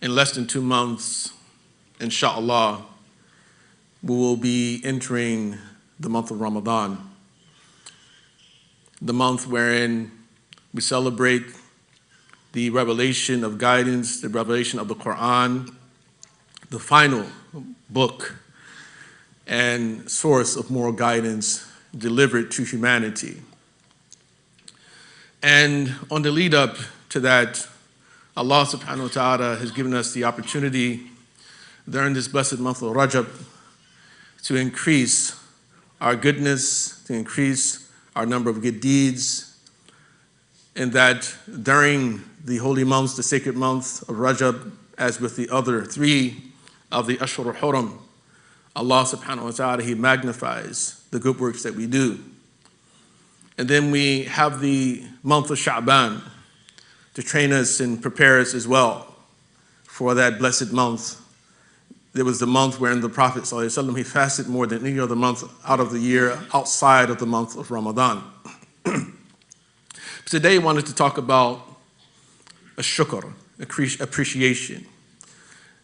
in less than 2 months, inshallah, we will be entering the month of Ramadan, the month wherein we celebrate the revelation of guidance, the revelation of the Quran, the final book and source of moral guidance delivered to humanity. And on the lead up to that, Allah subhanahu wa ta'ala has given us the opportunity during this blessed month of Rajab to increase our goodness, to increase our number of good deeds, and that during the holy months, the sacred month of Rajab, as with the other 3 of the Ashhur al-Huram, Allah subhanahu wa ta'ala, He magnifies the good works that we do. And then we have the month of Sha'ban to train us and prepare us as well for that blessed month. There was the month wherein the Prophet ﷺ, he fasted more than any other month out of the year outside of the month of Ramadan. Today I wanted to talk about a shukr, appreciation.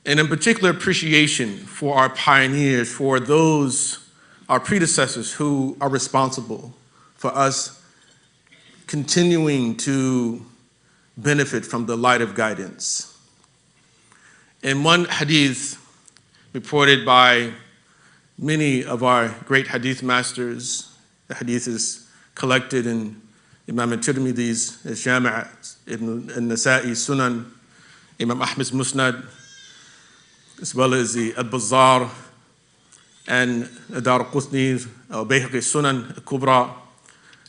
And in particular, appreciation for our pioneers, for those, our predecessors who are responsible for us continuing to benefit from the light of guidance. In one hadith reported by many of our great hadith masters, the hadith is collected in Imam al-Tirmidhi's Jami', Ibn al-Nasa'i's Sunan, Imam Ahmad's Musnad, as well as the Al-Bazzar and Daraqutni, Bayhaqi's Sunan, Al-Kubra.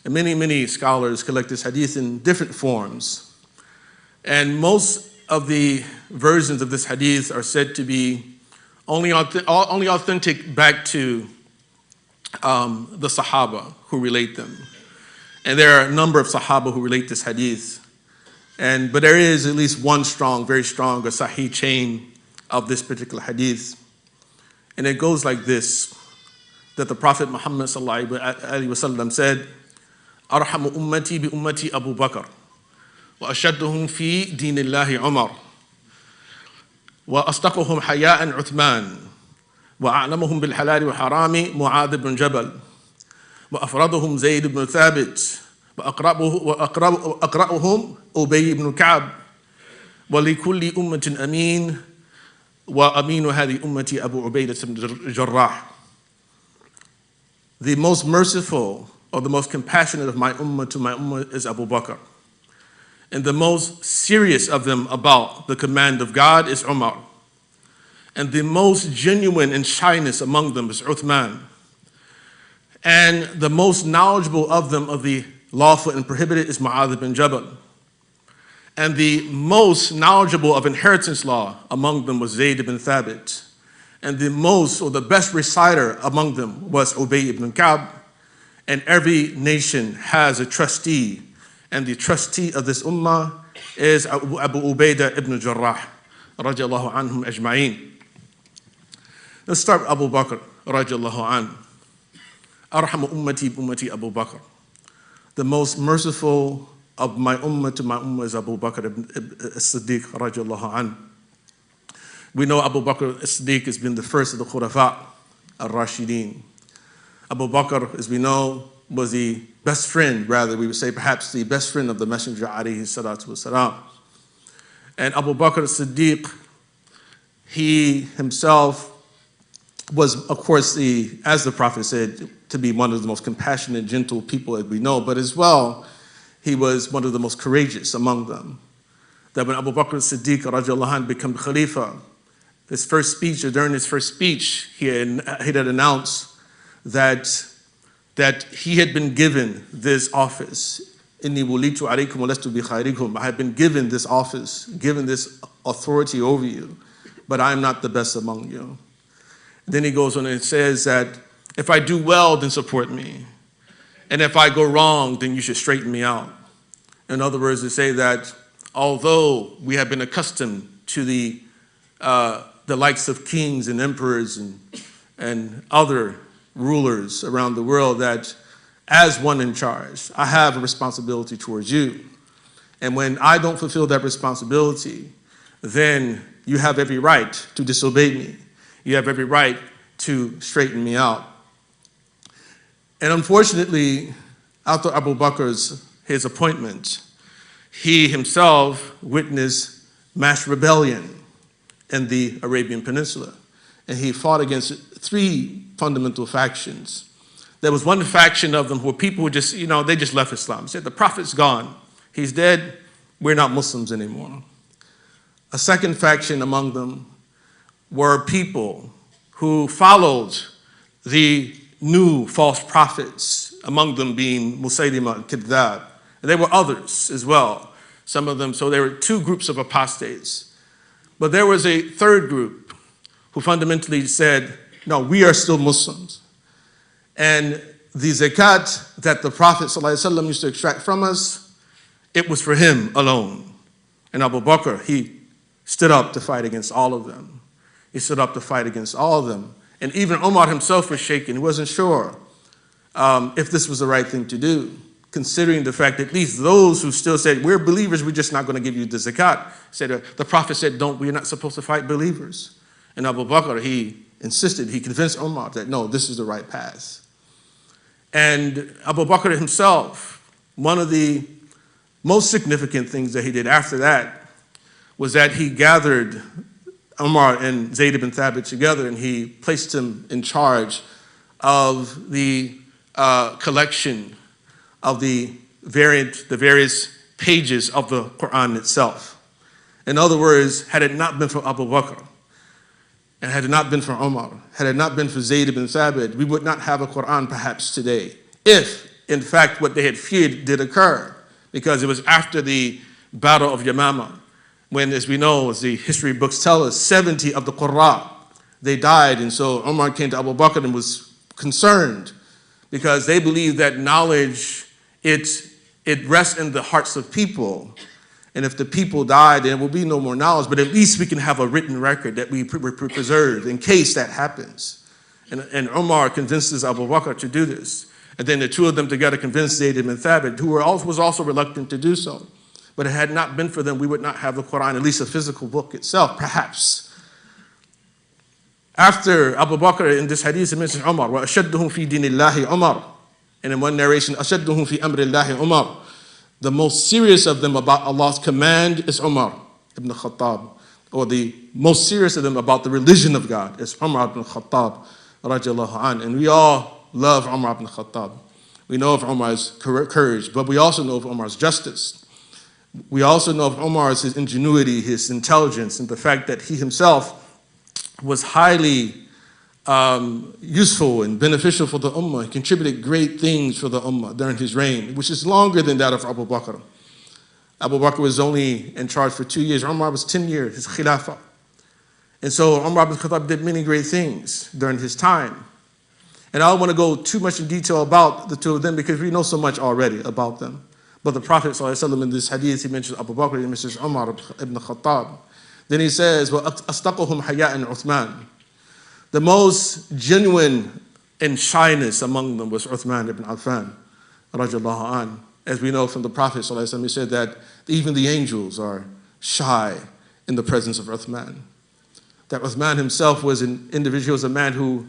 And many scholars collect this hadith in different forms. And most of the versions of this hadith are said to be only authentic back to the Sahaba who relate them. And there are a number of Sahaba who relate this hadith. But there is at least one strong, very strong, a Sahih chain of this particular hadith. And it goes like this, that the Prophet Muhammad sallallahu alaihi wasallam said, "Arhamu ummati bi ummati Abu Bakr, wa ashadduhum fi dinillahi Umar, wa asdaquhum haya'an Uthman, wa a'lamuhum bil halali wa harami Mu'adh ibn Jabal, wa afraduhum Zayd ibn Thabit, wa aqra'uhum Ubay ibn Ka'b, wa li kulli ummatin amin, wa aminu hadhi ummati Abu Ubaidah ibn Jarrah." The most merciful or the most compassionate of my ummah to my ummah is Abu Bakr. And the most serious of them about the command of God is Umar. And the most genuine in shyness among them is Uthman. And the most knowledgeable of them of the lawful and prohibited is Mu'adh ibn Jabal. And the most knowledgeable of inheritance law among them was Zayd ibn Thabit. And the most or the best reciter among them was Ubay ibn Ka'b. And every nation has a trustee. And the trustee of this ummah is Abu Ubaidah ibn Jarrah, radiallahu anhum ajma'in. Let's start with Abu Bakr, radiallahu anhu. Arhamu ummati bi ummati Abu Bakr. The most merciful of my ummah to my ummah is Abu Bakr as-Siddiq, radiallahu anhu. We know Abu Bakr as-Siddiq has been the first of the Khulafa al-Rashideen. Abu Bakr, as we know, was the best friend, rather we would say perhaps the best friend of the Messenger alayhi salatu wasalam. And Abu Bakr as-Siddiq, he himself was, of course, as the Prophet said, to be one of the most compassionate, gentle people that we know, but as well, he was one of the most courageous among them. That when Abu Bakr as-Siddiq radiallahu anhu became Khalifa, his first speech, or during his first speech, he had announced that he had been given this office. Inni wulitu alaykum wa lastu bi khayrikum. I have been given this office, given this authority over you, but I am not the best among you. Then he goes on and says that if I do well, then support me. And if I go wrong, then you should straighten me out. In other words, to say that although we have been accustomed to the likes of kings and emperors and other rulers around the world, that as one in charge, I have a responsibility towards you. And when I don't fulfill that responsibility, then you have every right to disobey me. You have every right to straighten me out. And unfortunately, after Abu Bakr's his appointment, he himself witnessed mass rebellion in the Arabian Peninsula. And he fought against three fundamental factions. There was one faction of them who were people who just, they just left Islam. They said, the Prophet's gone. He's dead. We're not Muslims anymore. A second faction among them were people who followed the new false prophets, among them being Musaylima al-Kadhdhab. And there were others as well, some of them. So there were two groups of apostates. But there was a third group who fundamentally said, no, we are still Muslims. And the zakat that the Prophet ﷺ used to extract from us, it was for him alone. And Abu Bakr, he stood up to fight against all of them. He stood up to fight against all of them. And even Umar himself was shaken. He wasn't sure if this was the right thing to do, considering the fact that at least those who still said, we're believers, we're just not going to give you the zakat. Said, the Prophet said, we're not supposed to fight believers. And Abu Bakr, he insisted, he convinced Umar that no, this is the right path. And Abu Bakr himself, one of the most significant things that he did after that was that he gathered Umar and Zayd ibn Thabit together, and he placed him in charge of the collection of the various pages of the Quran itself. In other words, had it not been for Abu Bakr, and had it not been for Umar, had it not been for Zayd ibn Thabit, we would not have a Quran perhaps today, if in fact what they had feared did occur, because it was after the Battle of Yamama, when, as we know, as the history books tell us, 70 of the Qurra, they died. And so Umar came to Abu Bakr and was concerned because they believed that knowledge, it rests in the hearts of people. And if the people die, there will be no more knowledge, but at least we can have a written record that we preserve in case that happens. And Umar convinces Abu Bakr to do this. And then the two of them together convinced Zayd ibn Thabit, who was also reluctant to do so. But it had not been for them, we would not have the Quran, at least a physical book itself, perhaps. After Abu Bakr, in this hadith, it mentions Umar, وَأَشَدُّهُمْ فِي دِينِ اللَّهِ Umar. And in one narration, أَشَدُّهُمْ فِي أَمْرِ اللَّهِ Umar. The most serious of them about Allah's command is Umar ibn Khattab. Or the most serious of them about the religion of God is Umar ibn Khattab, radiallahu an. And we all love Umar ibn Khattab. We know of Umar's courage, but we also know of Umar's justice. We also know of Umar's his ingenuity, his intelligence, and the fact that he himself was highly useful and beneficial for the Ummah. He contributed great things for the Ummah during his reign, which is longer than that of Abu Bakr. Abu Bakr was only in charge for 2 years. Umar was 10 years, his khilafah. And so Umar ibn Khattab did many great things during his time. And I don't want to go too much in detail about the two of them because we know so much already about them. But the Prophet ﷺ in this hadith, he mentions Abu Bakr, he mentions Umar ibn Khattab. Then he says, وَأَصْدَقُهُمْ حَيَاءً Uthman. The most genuine in shyness among them was Uthman ibn Affan, radiallahu an. As we know from the Prophet ﷺ, he said that even the angels are shy in the presence of Uthman. That Uthman himself was an individual, was a man who,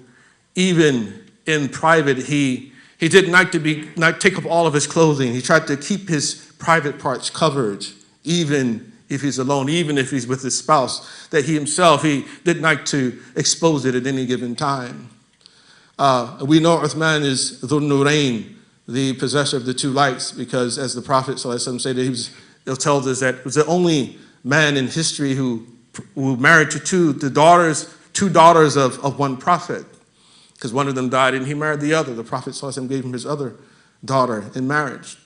even in private, he didn't like to take up all of his clothing. He tried to keep his private parts covered, even if he's alone, even if he's with his spouse. That he himself, he didn't like to expose it at any given time. We know Uthman is Dhul Nurayn, the possessor of the two lights, because as the Prophet ﷺ said, it tells us that he was the only man in history who married to two daughters of one prophet. Because one of them died and he married the other. The Prophet ﷺ gave him his other daughter in marriage.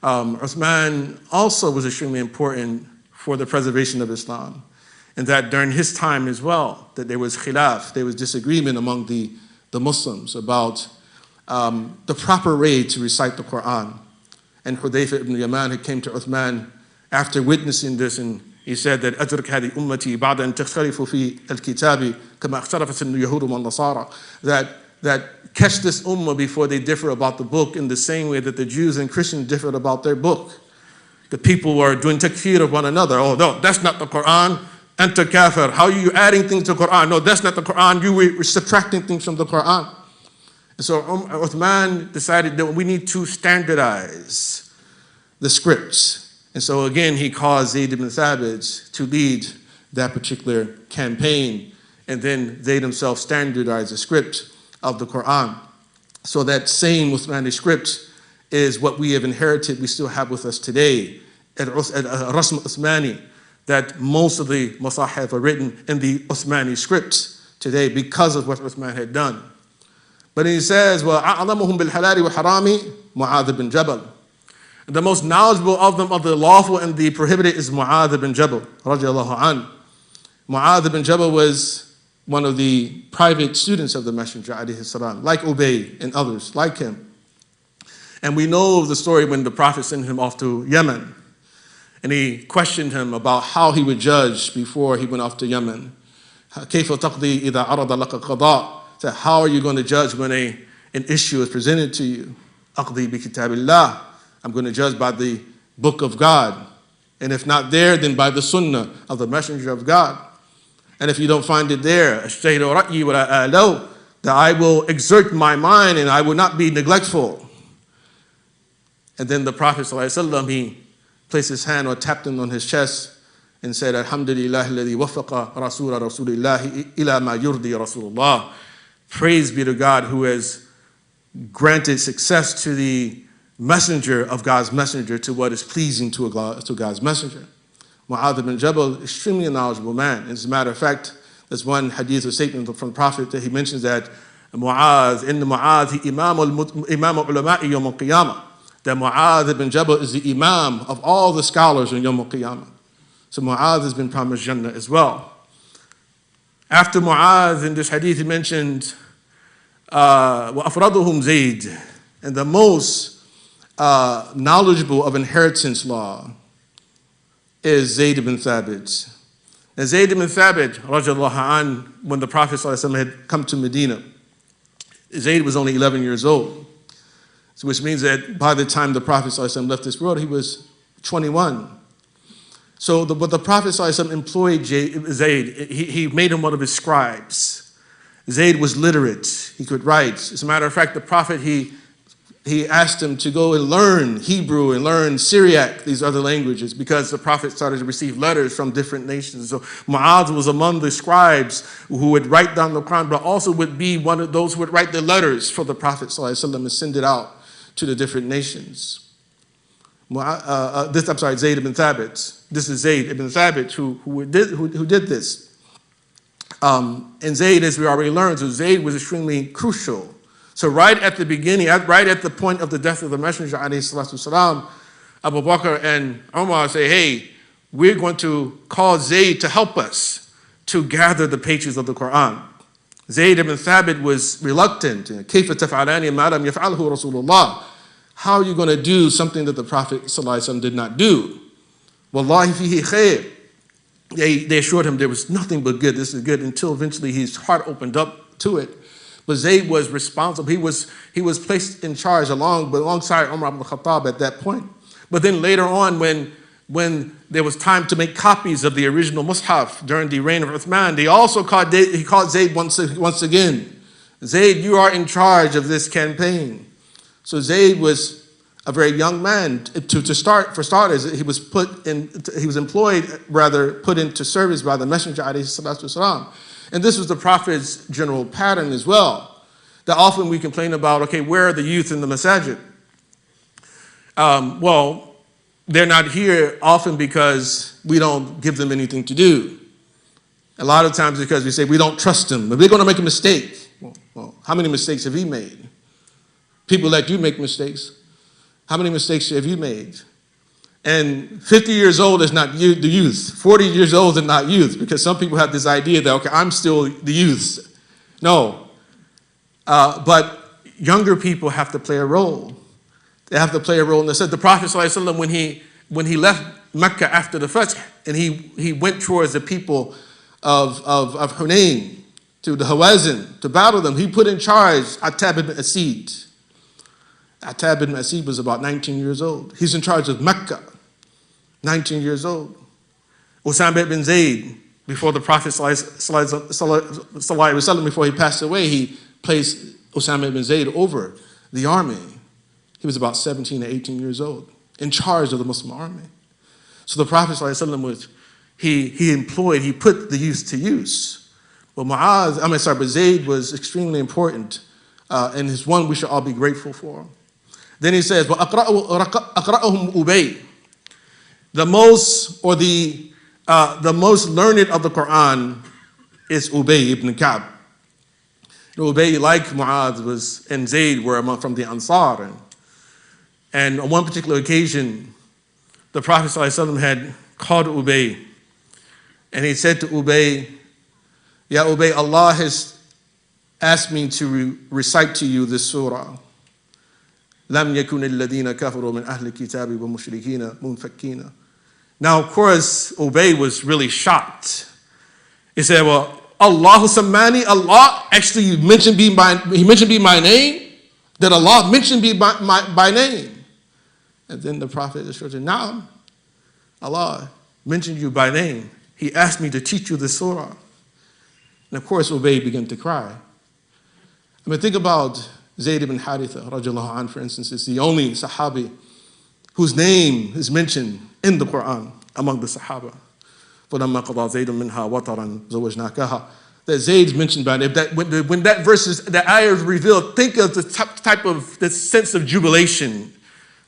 Uthman also was extremely important for the preservation of Islam. And that during his time as well, that there was khilaf, there was disagreement among the Muslims about the proper way to recite the Quran. And Hudayfa ibn Yaman, who came to Uthman after witnessing this, and he said that أدرك هذه أمتي بعد أن تختلف في الكتاب كما اختلفت اليهود والنصارى. That catch this ummah before they differ about the book in the same way that the Jews and Christians differed about their book. The people were doing takfir of one another. Oh no, that's not the Quran. Anta kafir. How are you adding things to the Quran? No, that's not the Quran. You were subtracting things from the Quran. And so Uthman decided that we need to standardize the scripts. And so again, he caused Zayd ibn Thabit to lead that particular campaign. And then Zayd himself standardized the script of the Quran. So that same Uthmani script is what we have inherited, we still have with us today, at Rasm Uthmani, that most of the Masahif are written in the Uthmani script today because of what Uthman had done. But he says, وَأَعْلَمُهُمْ بِالْحَلَالِ وَحَرَامِ Mu'adh bin Jabal. The most knowledgeable of them of the lawful and the prohibited is Mu'adh bin Jabal, radiallahu anhu. Mu'adh bin Jabal was one of the private students of the Messenger, alayhi salam, like Ubay and others like him. And we know the story when the Prophet sent him off to Yemen. And he questioned him about how he would judge before he went off to Yemen. كيف تقضي إذا عرض لك قضاء? So how are you going to judge when an issue is presented to you? أقضي بكتاب الله. I'm going to judge by the book of God. And if not there, then by the sunnah of the messenger of God. And if you don't find it there, أجتهد رأيي ولا آلو, that I will exert my mind and I will not be neglectful. And then the Prophet ﷺ, he placed his hand or tapped him on his chest and said, Alhamdulillah alladhi waffaqa Rasula Rasulillahi ila ma yurdi Rasulullah. Praise be to God who has granted success to the messenger of God's messenger to what is pleasing to God's messenger. Mu'adh bin Jabal, extremely knowledgeable man. As a matter of fact, there's one hadith or statement from the Prophet that he mentions that Mu'adh, inna Mu'adh imam ulama'i yawm al-qiyamah. That Mu'adh bin Jabal is the imam of all the scholars in Yawm al-Qiyamah. So Mu'adh has been promised Jannah as well. After Mu'adh, in this hadith, he mentioned وَأَفْرَضُهُمْ Zayd, and the most knowledgeable of inheritance law is Zayd ibn Thabit. And Zayd ibn Thabit, radiallahu anh, when the Prophet ﷺ had come to Medina, Zayd was only 11 years old. So which means that by the time the Prophet ﷺ left this world, he was 21. So but the Prophet ﷺ employed Zayd. He made him one of his scribes. Zayd was literate. He could write. As a matter of fact, the Prophet, he asked him to go and learn Hebrew and learn Syriac, these other languages, because the Prophet started to receive letters from different nations. So Mu'adh was among the scribes who would write down the Quran, but also would be one of those who would write the letters for the Prophet ﷺ and send it out to the different nations. Zayd ibn Thabit. This is Zayd ibn Thabit who did this. And Zayd, as we already learned, so Zayd was extremely crucial. So right at the beginning, right at the point of the death of the Messenger, ﷺ, Abu Bakr and Umar say, hey, we're going to call Zayd to help us to gather the pages of the Quran. Zayd ibn Thabit was reluctant. كيف تفعلان ما لم يفعله رسول الله? How are you going to do something that the Prophet ﷺ did not do? Wallahi fihi khair. They assured him there was nothing but good. This is good, until eventually his heart opened up to it. But Zayd was responsible. He was placed in charge alongside Umar ibn Khattab at that point. But then later on, when there was time to make copies of the original Mus'haf during the reign of Uthman, he called Zayd once again. Zayd, you are in charge of this campaign. So Zayd was a very young man. For starters, he was put into service by the Messenger ﷺ. And this was the Prophet's general pattern as well. That often we complain about, okay, where are the youth in the masajid? Well, they're not here often because we don't give them anything to do. A lot of times because we say we don't trust them. If they're going to make a mistake, well, how many mistakes have he made? People let you make mistakes. How many mistakes have you made? And 50 years old is not the youth. 40 years old is not youth, because some people have this idea that, okay, I'm still the youth. No. But younger people have to play a role. They have to play a role in this. The Prophet ﷺ, when he left Mecca after the Fath, and he went towards the people of Hunayn, to the Hawazin, to battle them, he put in charge Attab ibn Asid. Attab ibn Asid was about 19 years old. He's in charge of Mecca, 19 years old. Usama ibn Zayd, before the Prophet ﷺ, before he passed away, he placed Osama ibn Zayd over the army. He was about 17 or 18 years old, in charge of the Muslim army. So the Prophet ﷺ he put the youth to use. But Zayd was extremely important, and is one we should all be grateful for. Then he says, وَأَقْرَأُهُمْ Ubay. The most learned of the Quran is Ubay ibn Ka'b. Ubay, like Mu'adh, and Zayd were from the Ansar. And on one particular occasion, the Prophet ﷺ had called Ubay, and he said to Ubay, Ya Ubay, Allah has asked me to recite to you this surah. لَمْ يَكُنِ الَّذِينَ كَفَرُوا مِنْ أَهْلِ الْكِتَابِ وَمُشْرِكِينَ مُنْفَكِّينَ. Now, of course, Ubay was really shocked. He said, well, Allahu Sammani, Allah actually mentioned me by name? Did Allah mention me by name? And then the Prophet assured him, Naam, Allah mentioned you by name. He asked me to teach you this surah. And of course, Ubay began to cry. I mean, think about Zayd ibn Haritha, radiallahu anh, for instance, is the only Sahabi whose name is mentioned in the Quran among the Sahaba. فَلَمَّا قَضَى زَيْدٌ مِنْهَا وَطَرًا زَوَّجْنَاكَهَا. That Zayd's mentioned by name. When that verse, that ayah is revealed, think of the type of the sense of jubilation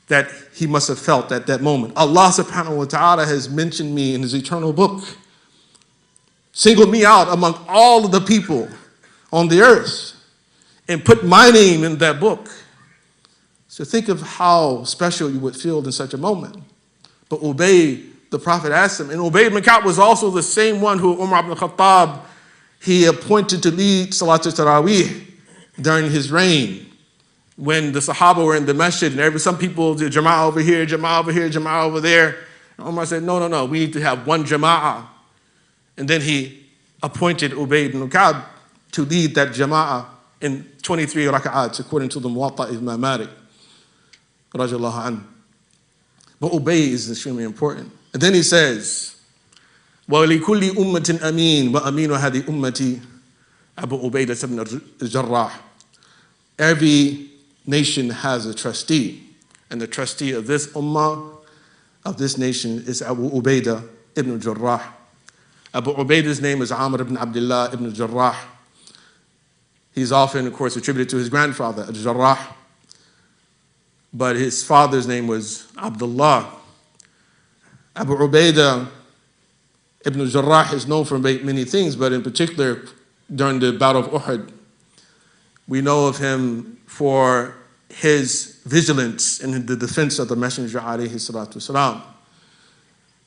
that he must have felt at that moment. Allah subhanahu wa ta'ala has mentioned me in his eternal book, singled me out among all of the people on the earth, and put my name in that book. So think of how special you would feel in such a moment. But Ubay, the Prophet asked him, and Ubay ibn Ka'b was also the same one who Umar ibn Khattab, he appointed to lead Salatul Taraweeh during his reign. When the Sahaba were in the masjid, and some people did Jama'ah over here, Jama'ah over here, Jama'ah over there. And Umar said, no, we need to have one Jama'ah. And then he appointed Ubay ibn Ka'b to lead that Jama'ah in 23 raka'ats, according to the Muwatta Imam Malik, radiallahu anhu. But Ubay is extremely important. And then he says, وَلِكُلِّ أُمَّةٍ أَمِينٌ وَأَمِينُ هَذِهِ أُمَّتِي أَبُو عُبَيدَةَ بْنُ الْجَرَّاحِ. Every nation has a trustee, and the trustee of this ummah, of this nation, is Abu Ubaidah ibn al-Jarrah. Abu Ubaidah's name is Amr ibn Abdullah ibn al-Jarrah. He's often, of course, attributed to his grandfather, al-Jarrah, but his father's name was Abdullah. Abu Ubaidah ibn al-Jarrah is known for many things, but in particular, during the Battle of Uhud, we know of him for his vigilance in the defense of the Messenger, alayhi salatu wasalam.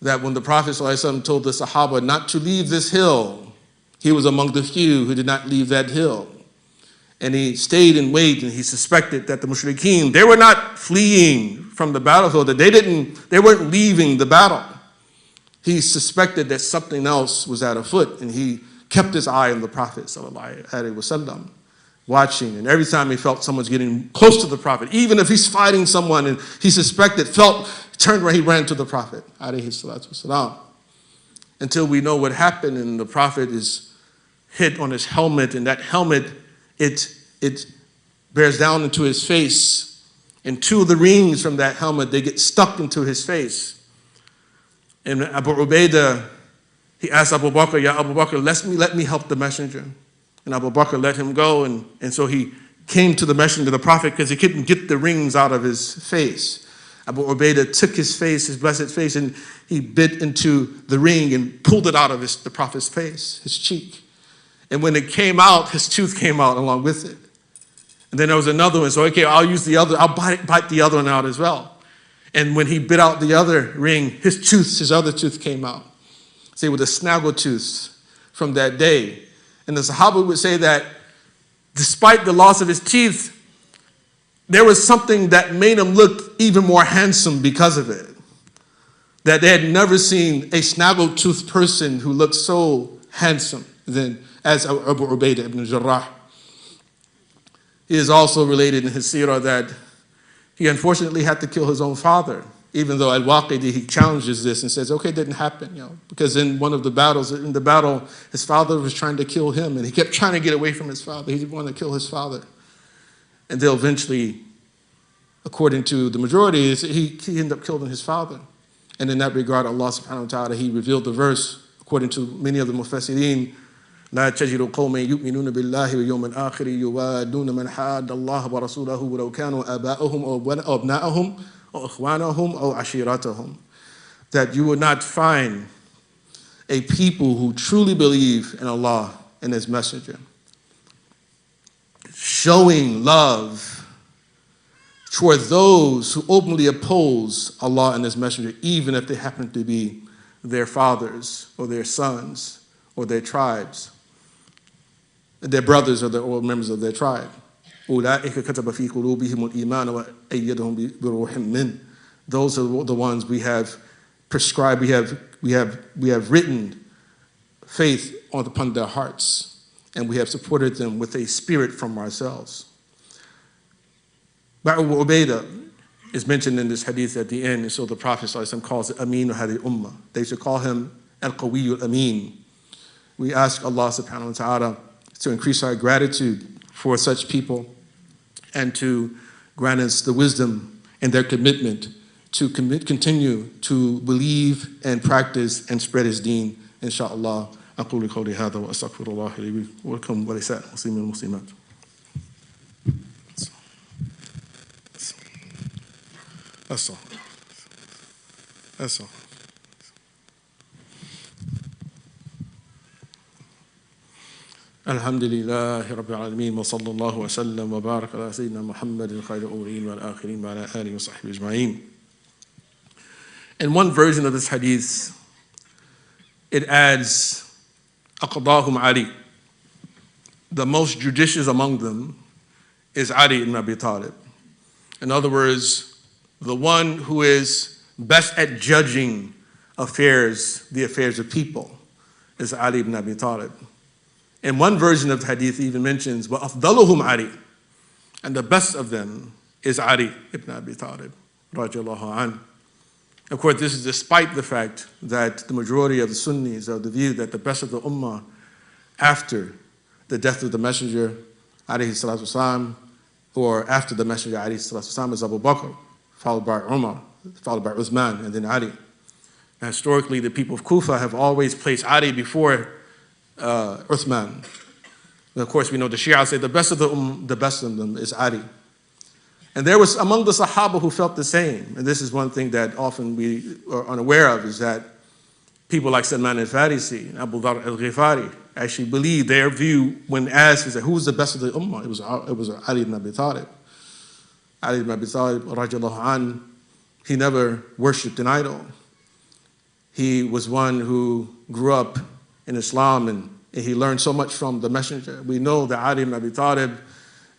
That when the Prophet ﷺ told the Sahaba not to leave this hill, he was among the few who did not leave that hill. And he stayed and waited, and he suspected that the mushrikeen, they were not fleeing from the battlefield, that they weren't leaving the battle. He suspected that something else was at afoot, and he kept his eye on the Prophet sallallahu alaihi wasallam, watching. And every time he felt someone's getting close to the Prophet, even if he's fighting someone and he suspected, turned where he ran to the Prophet alayhi salatu wasalam, until we know what happened, and the Prophet is hit on his helmet, and that helmet, it bears down into his face, and two of the rings from that helmet, they get stuck into his face. And Abu Ubaidah, he asked Abu Bakr, Ya Abu Bakr, let me help the messenger. And Abu Bakr let him go, and so he came to the messenger, the Prophet, because he couldn't get the rings out of his face. Abu Ubaidah took his face, his blessed face, and he bit into the ring and pulled it out of the Prophet's face, his cheek. And when it came out, his tooth came out along with it. And then there was another one, so okay, I'll use the other, I'll bite the other one out as well. And when he bit out the other ring, his other tooth came out. Say, with a snaggle tooth from that day. And the Sahaba would say that despite the loss of his teeth, there was something that made him look even more handsome because of it. That they had never seen a snaggle-toothed person who looked so handsome as Abu Ubaidah ibn Jarrah. He is also related in his seerah that he unfortunately had to kill his own father Even though Al-Waqidi, he challenges this and says, okay, it didn't happen, because in one of the battles, his father was trying to kill him, and he kept trying to get away from his father. He didn't want to kill his father. And they'll eventually, according to the majority, he ended up killing his father. And in that regard, Allah subhanahu wa ta'ala, he revealed the verse, according to many of the mufassirin, لا تجد قوما يؤمنون بالله واليوم الآخر يوادون من حاد الله ورسوله ولو كانوا آباءهم أو أبناءهم أو إخوانهم أو عشيرتهم. That you would not find a people who truly believe in Allah and His Messenger showing love towards those who openly oppose Allah and His Messenger, even if they happen to be their fathers or their sons or their tribes, their brothers or members of their tribe. أولئك كتب في قلوبهم الإيمان وأيدهم بروح منه. Those are the ones we have prescribed, we have written faith upon their hearts, and we have supported them with a spirit from ourselves. Abu Ubaidah is mentioned in this hadith at the end, and so the Prophet ﷺ calls it Aminu Hadi Ummah. They should call him Al-Qarawiyyin Amin. We ask Allah subhanahu wa ta'ala to increase our gratitude for such people and to grant us the wisdom and their commitment to continue to believe and practice and spread His deen, inshallah. أقول قولي هذا وأستغفر الله لي ولكم ولسائر المسلمين والمسلمات. That's all. الحمد لله رب العالمين وصلى الله وسلم وبارك على سيدنا محمد خير الأولين والآخرين وعلى آله وصحبه أجمعين. In one version of this hadith, it adds أقضاهم Ali. The most judicious among them is Ali ibn Abi Talib. In other words, the one who is best at judging the affairs of people, is Ali ibn Abi Talib. And one version of the hadith even mentions, وَأَفْضَلُهُمْ Ali, and the best of them is Ali ibn Abi Talib, radiallahu anhu. Of course, this is despite the fact that the majority of the Sunnis are of the view that the best of the ummah after the death of the Messenger, alayhi salatu wasalam, or after the Messenger, alayhi salatu wasalam, is Abu Bakr, followed by Umar, followed by Uthman, and then Ali. And historically, the people of Kufa have always placed Ali before Uthman. And of course, we know the Shia say the best of them is Ali. And there was among the Sahaba who felt the same. And this is one thing that often we are unaware of, is that people like Salman al-Farisi and Abu Dharr al-Ghifari actually believe their view when asked is that who was the best of the ummah? It was Ali ibn Abi Talib. Ali ibn Abi Talib, radiallahu anhu, he never worshipped an idol. He was one who grew up in Islam, and he learned so much from the Messenger. We know that Ali ibn Abi Talib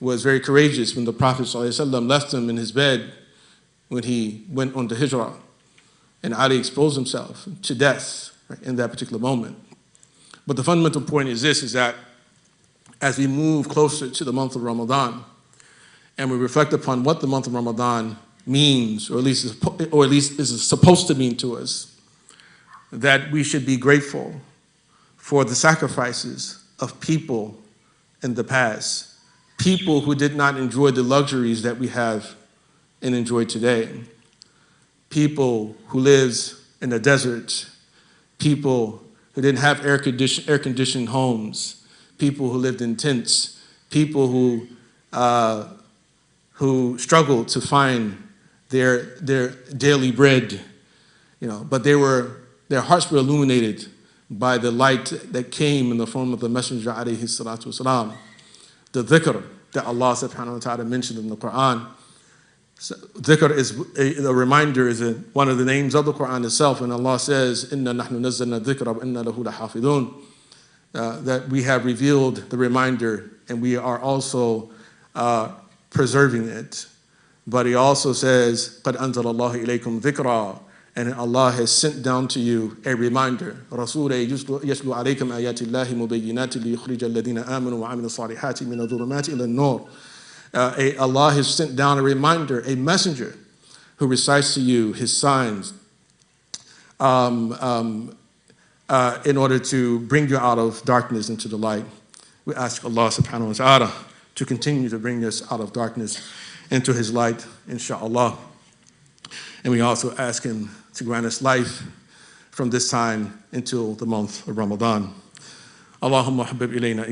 was very courageous when the Prophet ﷺ left him in his bed when he went on the hijrah. And Ali exposed himself to death in that particular moment. But the fundamental point is this, is that as we move closer to the month of Ramadan, and we reflect upon what the month of Ramadan means, or at least is supposed to mean to us, that we should be grateful for the sacrifices of people in the past, people who did not enjoy the luxuries that we have and enjoy today, people who lived in the desert, people who didn't have air-conditioned homes, people who lived in tents, people who struggled to find their daily bread, but their hearts were illuminated by the light that came in the form of the Messenger, alayhi salatu wasalam. The dhikr that Allah subhanahu wa ta'ala mentioned in the Quran. So, dhikr is a reminder, is one of the names of the Quran itself, and Allah says, "Inna nahnu nazzalna dhikra wa inna lahu lahafidhun," that we have revealed the reminder and we are also preserving it. But He also says, "Qad anzala Allahu ilaykum dhikra," and Allah has sent down to you a reminder. رَسُولًا يَتْلُو عَلَيْكُمْ آيَاتِ اللَّهِ مُبَيِّنَاتٍ لِيُخْرِجَ الَّذِينَ آمَنُوا وَعَمِلُوا الصَّالِحَاتِ مِنَ الظُّلُمَاتِ إِلَى النُّورِ. Allah has sent down a reminder, a messenger, who recites to you his signs in order to bring you out of darkness into the light. We ask Allah subhanahu wa ta'ala to continue to bring us out of darkness into his light, inshallah. And we also ask him to grant us life from this time until the month of Ramadan. Allahumma habib ilayna